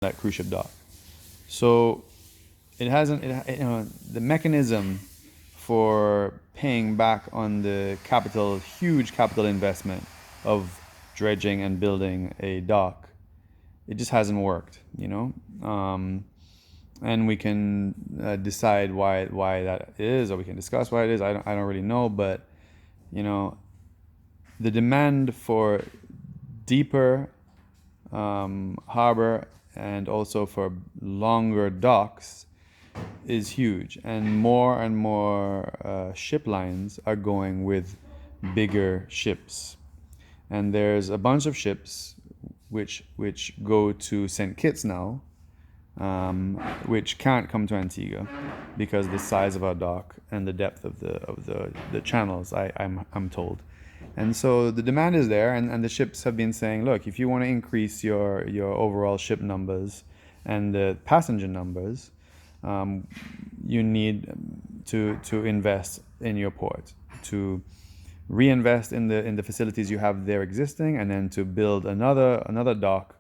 that cruise ship dock. So it hasn't, the mechanism for paying back on the huge capital investment of dredging and building a dock, it just hasn't worked. And we can decide why that is, or we can discuss why it is. I don't really know, but you know, the demand for deeper harbor and also for longer docks is huge, and more ship lines are going with bigger ships. And there's a bunch of ships which go to St. Kitts now, which can't come to Antigua because of the size of our dock and the depth of the channels. I'm told. And so the demand is there, and the ships have been saying, look, if you want to increase your overall ship numbers and the passenger numbers, you need to invest in your port, to reinvest in the facilities you have there existing, and then to build another dock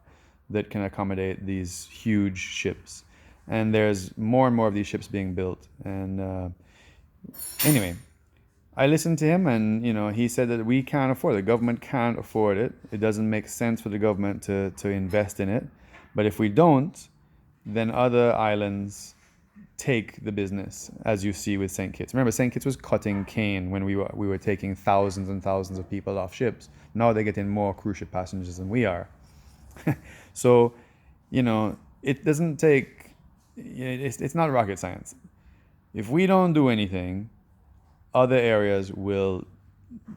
that can accommodate these huge ships. And there's more and more of these ships being built. And anyway, I listened to him, and he said that we can't afford it. The government can't afford it. It doesn't make sense for the government to invest in it. But if we don't, then other islands take the business, as you see with St. Kitts. Remember, St. Kitts was cutting cane when we were taking thousands and thousands of people off ships. Now they're getting more cruise ship passengers than we are. So, it doesn't take. It's not rocket science. If we don't do anything, other areas will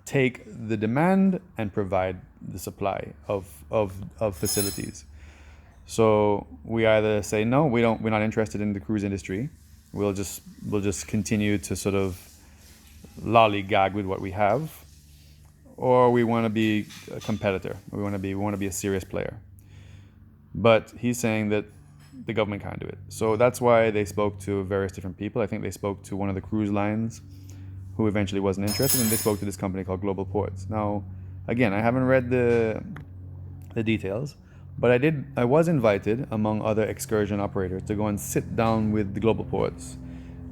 take the demand and provide the supply of facilities. So we either say no, we're not interested in the cruise industry. We'll just continue to sort of lollygag with what we have, or we want to be a competitor. We want to be a serious player. But he's saying that the government can't do it. So that's why they spoke to various different people. I think they spoke to one of the cruise lines, who eventually wasn't interested, and they spoke to this company called Global Ports. Now, again, I haven't read the details, but I was invited, among other excursion operators, to go and sit down with the Global Ports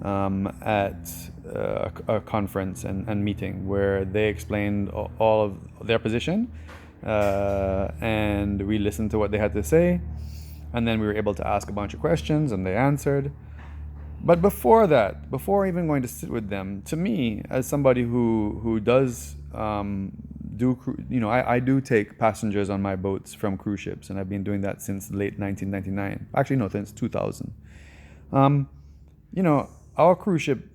at a conference and meeting where they explained all of their position, and we listened to what they had to say, and then we were able to ask a bunch of questions, and they answered. But before that, before even going to sit with them, to me, as somebody who does I do take passengers on my boats from cruise ships, and I've been doing that since late 1999. Actually, no, since 2000. Our cruise ship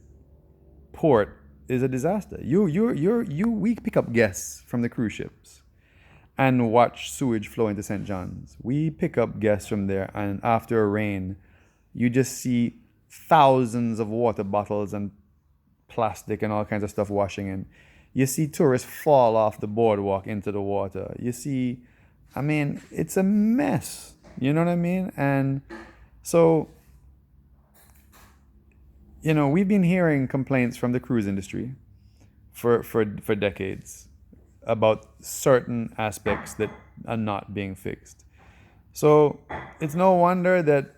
port is a disaster. We pick up guests from the cruise ships and watch sewage flow into St. John's. We pick up guests from there, and after a rain, you just see thousands of water bottles and plastic and all kinds of stuff washing in. You see tourists fall off the boardwalk into the water. It's a mess. You know what I mean? And so, we've been hearing complaints from the cruise industry for decades about certain aspects that are not being fixed. So it's no wonder that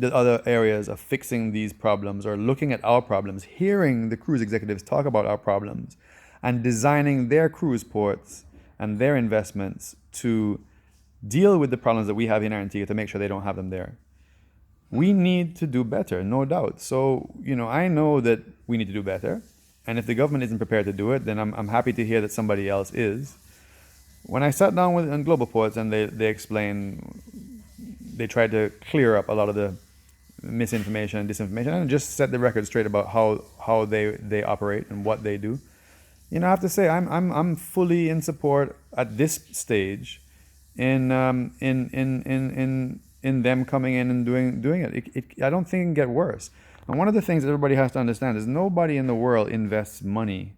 other areas are fixing these problems, or looking at our problems, hearing the cruise executives talk about our problems, and designing their cruise ports and their investments to deal with the problems that we have in Antigua, to make sure they don't have them there. We need to do better, no doubt. So, I know that we need to do better. And if the government isn't prepared to do it, then I'm happy to hear that somebody else is. When I sat down with on Global Ports, and they explained, they tried to clear up a lot of the misinformation and disinformation, and just set the record straight about how they operate and what they do. I have to say, I'm fully in support at this stage in them coming in and doing it. I don't think it can get worse. And one of the things that everybody has to understand is nobody in the world invests money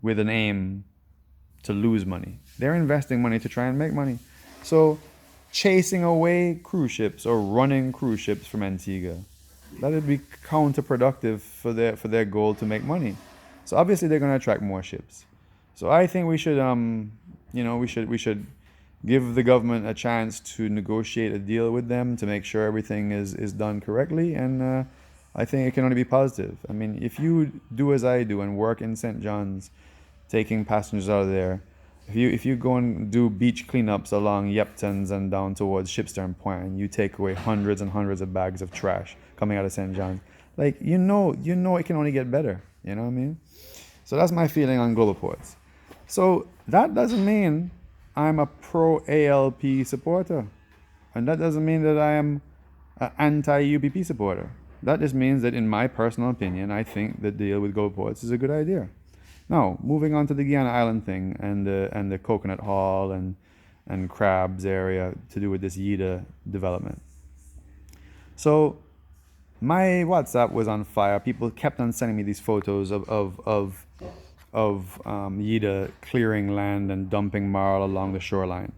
with an aim to lose money. They're investing money to try and make money. So chasing away cruise ships or running cruise ships from Antigua, that would be counterproductive for their goal to make money. So obviously they're going to attract more ships. So I think we should give the government a chance to negotiate a deal with them to make sure everything is done correctly. And I think it can only be positive. I mean, if you do as I do and work in St. John's, taking passengers out of there, if you go and do beach cleanups along Yeptons and down towards Shipstern Point, and you take away hundreds and hundreds of bags of trash coming out of St. John's, like it can only get better. You know what I mean? So that's my feeling on global ports. So that doesn't mean I'm a pro ALP supporter, and that doesn't mean that I am an anti-UPP supporter. That just means that, in my personal opinion, I think the deal with global ports is a good idea. Now, moving on to the Guyana Island thing and the Coconut Hall and Crabs area to do with this Yida development. So my WhatsApp was on fire. People kept on sending me these photos of Yida clearing land and dumping marl along the shoreline,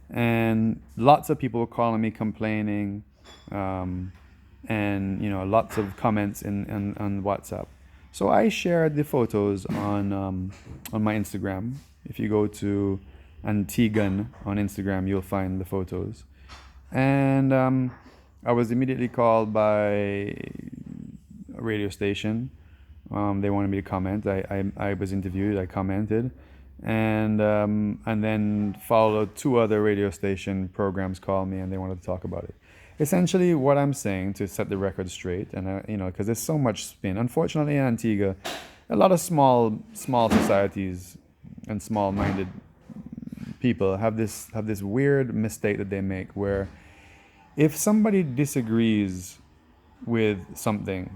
and lots of people were calling me, complaining, and lots of comments on WhatsApp. So I shared the photos on my Instagram. If you go to Antigua on Instagram, you'll find the photos. And I was immediately called by a radio station. They wanted me to comment. I was interviewed. I commented, and then followed two other radio station programs called me and they wanted to talk about it. Essentially, what I'm saying, to set the record straight, and because there's so much spin. Unfortunately, in Antigua, a lot of small societies and small-minded people have this weird mistake that they make, where if somebody disagrees with something,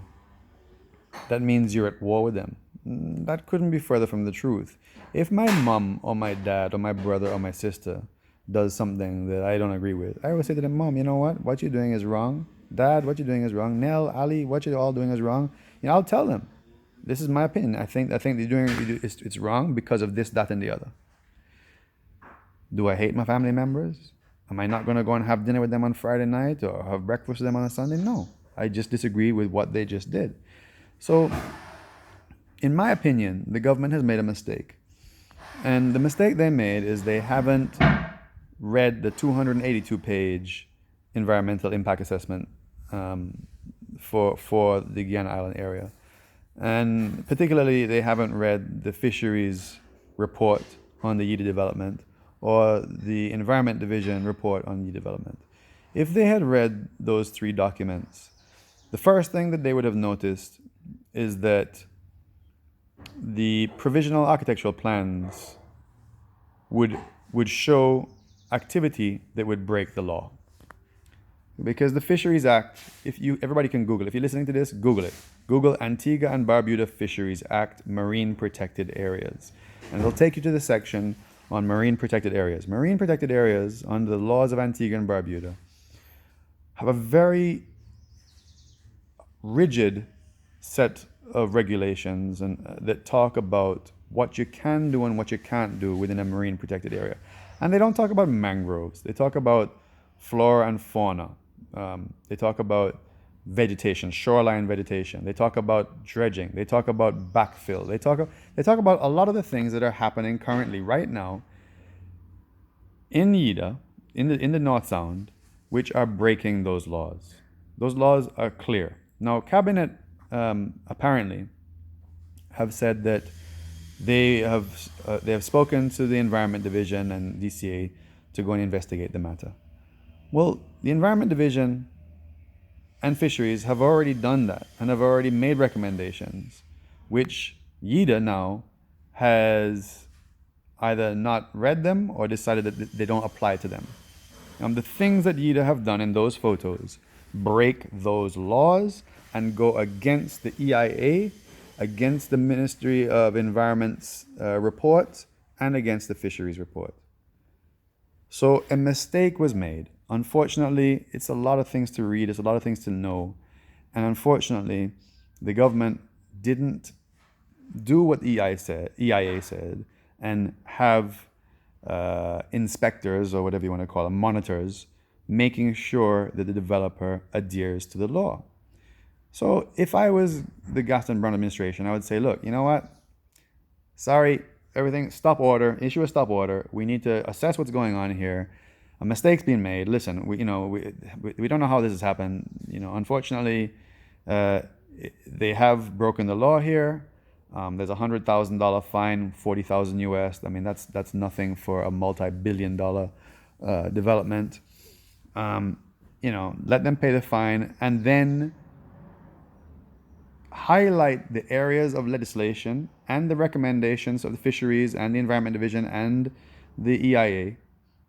that means you're at war with them. That couldn't be further from the truth. If my mom or my dad or my brother or my sister does something that I don't agree with, I always say to them, Mom, you know what you're doing is wrong. Dad, what you're doing is wrong. Nell, Ali, what you're all doing is wrong. I'll tell them, this is my opinion. I think it's wrong because of this, that, and the other. Do I hate my family members? Am I not going to go and have dinner with them on Friday night or have breakfast with them on a Sunday? No. I just disagree with what they just did. So, in my opinion, the government has made a mistake. And the mistake they made is they haven't read the 282-page environmental impact assessment for the Guyana Island area. And particularly, they haven't read the fisheries report on the Yida development or the Environment Division report on Yida development. If they had read those three documents, the first thing that they would have noticed is that the provisional architectural plans would show activity that would break the law. Because the Fisheries Act, everybody can Google. If you're listening to this, Google it. Google Antigua and Barbuda Fisheries Act Marine Protected Areas. And it'll take you to the section on marine protected areas. Marine protected areas, under the laws of Antigua and Barbuda, have a very rigid set of regulations and that talk about what you can do and what you can't do within a marine protected area. And they don't talk about mangroves. They talk about flora and fauna. They talk about vegetation, shoreline vegetation. They talk about dredging. They talk about backfill. They talk about a lot of the things that are happening currently right now in Yida, in the North Sound, which are breaking those laws. Those laws are clear. Now, Cabinet apparently have said that they have spoken to the Environment Division and DCA to go and investigate the matter. Well, the Environment Division and Fisheries have already done that and have already made recommendations, which Yida now has either not read them or decided that they don't apply to them. The things that Yida have done in those photos break those laws and go against the EIA, against the Ministry of Environment's report, and against the Fisheries report. So a mistake was made. Unfortunately, it's a lot of things to read, it's a lot of things to know. And unfortunately, the government didn't do what EIA said and have inspectors, or whatever you want to call them, monitors, making sure that the developer adheres to the law. So if I was the Gaston Brown administration, I would say, look, you know what? Sorry, everything, stop order, issue a stop order. We need to assess what's going on here. A mistake's being made. Listen, we don't know how this has happened. Unfortunately, uh, they have broken the law here. There's $100,000 fine, 40,000 US. I mean, that's nothing for a multi-billion-dollar development. Let them pay the fine, and then highlight the areas of legislation and the recommendations of the Fisheries and the Environment Division and the EIA.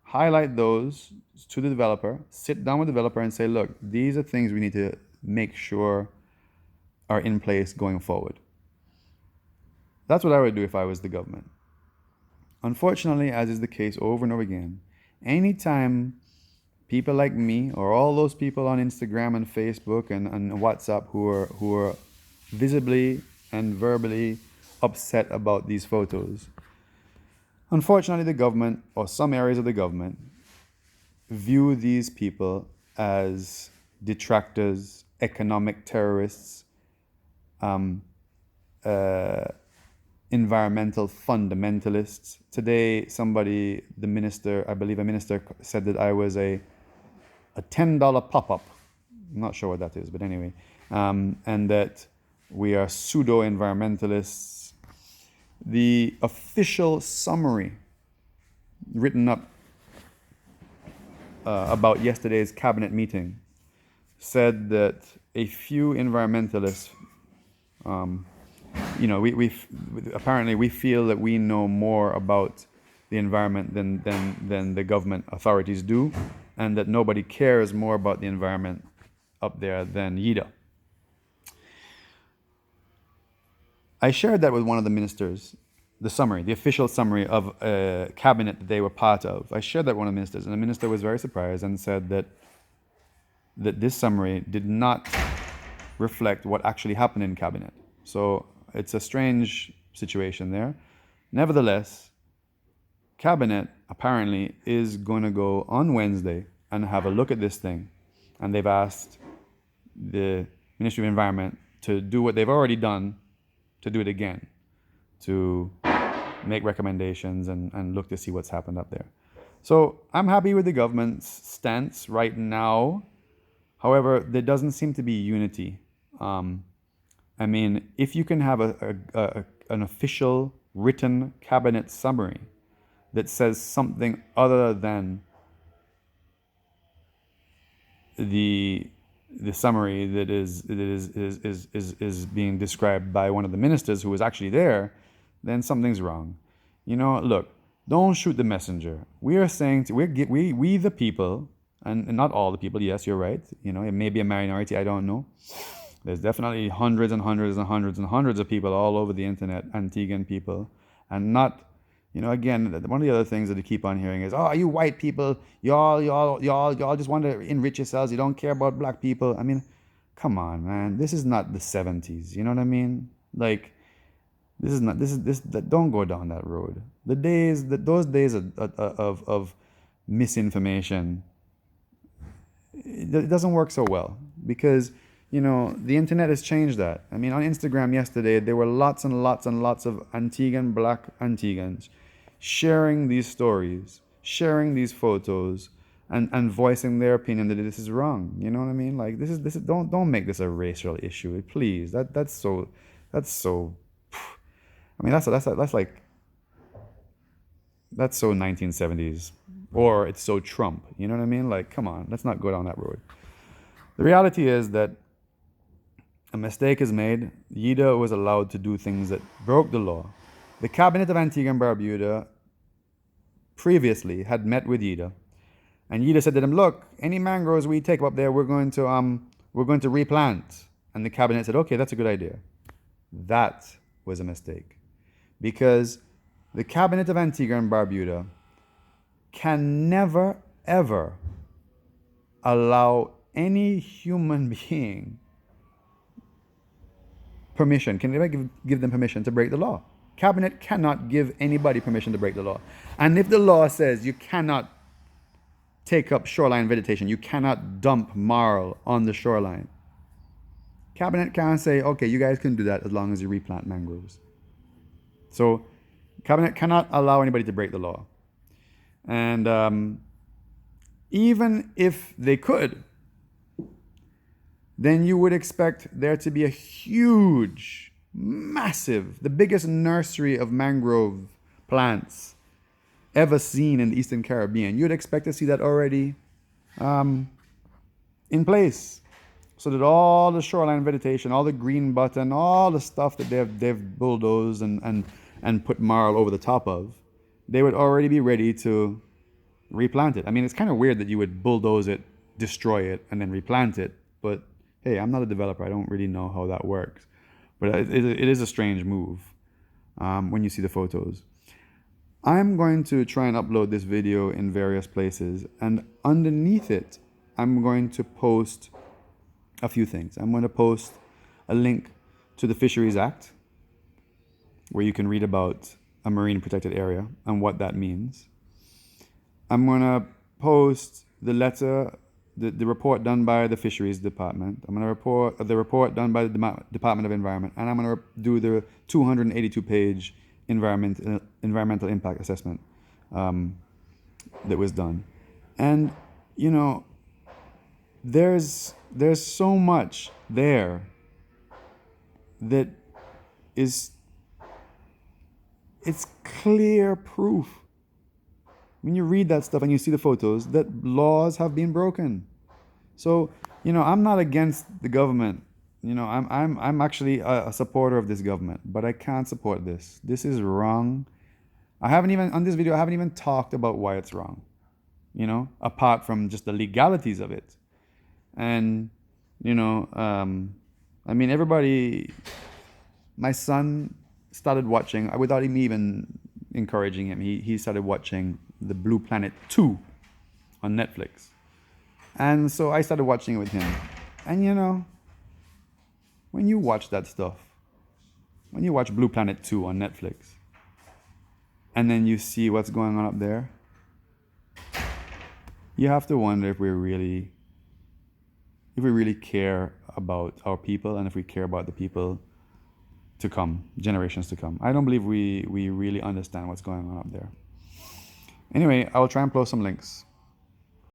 Highlight those to the developer, sit down with the developer and say, look, these are things we need to make sure are in place going forward. That's what I would do if I was the government. Unfortunately, as is the case over and over again, anytime people like me or all those people on Instagram and Facebook and WhatsApp who are visibly and verbally upset about these photos, unfortunately, the government or some areas of the government view these people as detractors, economic terrorists, environmental fundamentalists. Today, the minister, I believe a minister, said that I was a $10 pop-up. I'm not sure what that is, but anyway. And that we are pseudo-environmentalists. The official summary written up about yesterday's cabinet meeting said that a few environmentalists, apparently we feel that we know more about the environment than the government authorities do, and that nobody cares more about the environment up there than Yida. I shared that with one of the ministers, the official summary of a cabinet that they were part of. I shared that with one of the ministers, and the minister was very surprised and said that this summary did not reflect what actually happened in cabinet. So it's a strange situation there. Nevertheless, cabinet apparently is going to go on Wednesday and have a look at this thing. And they've asked the Ministry of Environment to do what they've already done, to do it again, to make recommendations and look to see what's happened up there. So I'm happy with the government's stance right now. However, there doesn't seem to be unity. If you can have an official written cabinet summary that says something other than the summary that is being described by one of the ministers who was actually there, then something's wrong. Look, don't shoot the messenger. We are saying we the people, and not all the people. Yes, you're right. It may be a minority. I don't know. There's definitely hundreds and hundreds and hundreds and hundreds of people all over the internet, Antiguan people, and not. Again, one of the other things that you keep on hearing is, "Oh, you white people, y'all just want to enrich yourselves. You don't care about black people." I mean, come on, man. This is not the 70s. You know what I mean? Like, don't go down that road. Those days of misinformation, it doesn't work so well because, the internet has changed that. On Instagram yesterday, there were lots and lots and lots of Antiguan, black Antigans sharing these stories, sharing these photos, and voicing their opinion that this is wrong. You know what I mean? Like, this is don't make this a racial issue, please. That's so. That's so 1970s, or it's so Trump. You know what I mean? Like, come on, let's not go down that road. The reality is that a mistake is made. Yida was allowed to do things that broke the law. The cabinet of Antigua and Barbuda previously had met with Yida, and Yida said to them, "Look, any mangroves we take up there, we're going to replant." And the cabinet said, "Okay, that's a good idea." That was a mistake, because the cabinet of Antigua and Barbuda can never ever allow any human being permission. Can anybody give them permission to break the law? Cabinet cannot give anybody permission to break the law. And if the law says you cannot take up shoreline vegetation, you cannot dump marl on the shoreline, cabinet can't say, okay, you guys can do that as long as you replant mangroves. So Cabinet cannot allow anybody to break the law. And even if they could, then you would expect there to be a huge, massive, the biggest nursery of mangrove plants ever seen in the Eastern Caribbean. You'd expect to see that already in place, so that all the shoreline vegetation, all the green button, all the stuff that they've bulldozed and put marl over the top of, they would already be ready to replant it. I mean, it's kind of weird that you would bulldoze it, destroy it, and then replant it. But hey, I'm not a developer. I don't really know how that works. But it is a strange move when you see the photos. I'm going to try and upload this video in various places, and underneath it, I'm going to post a few things. I'm going to post a link to the Fisheries Act, where you can read about a marine protected area and what that means. I'm going to post the letter, the report done by the Fisheries Department. I'm going to report the report done by the Department of Environment, and I'm going to do the 282-page environmental impact assessment that was done. And you know, there's so much there that it's clear proof when you read that stuff and you see the photos that laws have been broken. So, you know, I'm not against the government. You know, I'm actually a supporter of this government, but I can't support this. This is wrong. I haven't even talked about why it's wrong, you know, apart from just the legalities of it. And, you know, I mean, everybody, my son started watching, without him even encouraging him, he started watching the Blue Planet 2 on Netflix. And so I started watching it with him. And, you know, when you watch that stuff, when you watch Blue Planet 2 on Netflix, and then you see what's going on up there, you have to wonder if we really care about our people, and if we care about the people to come, generations to come. I don't believe we really understand what's going on up there. Anyway, I will try and post some links.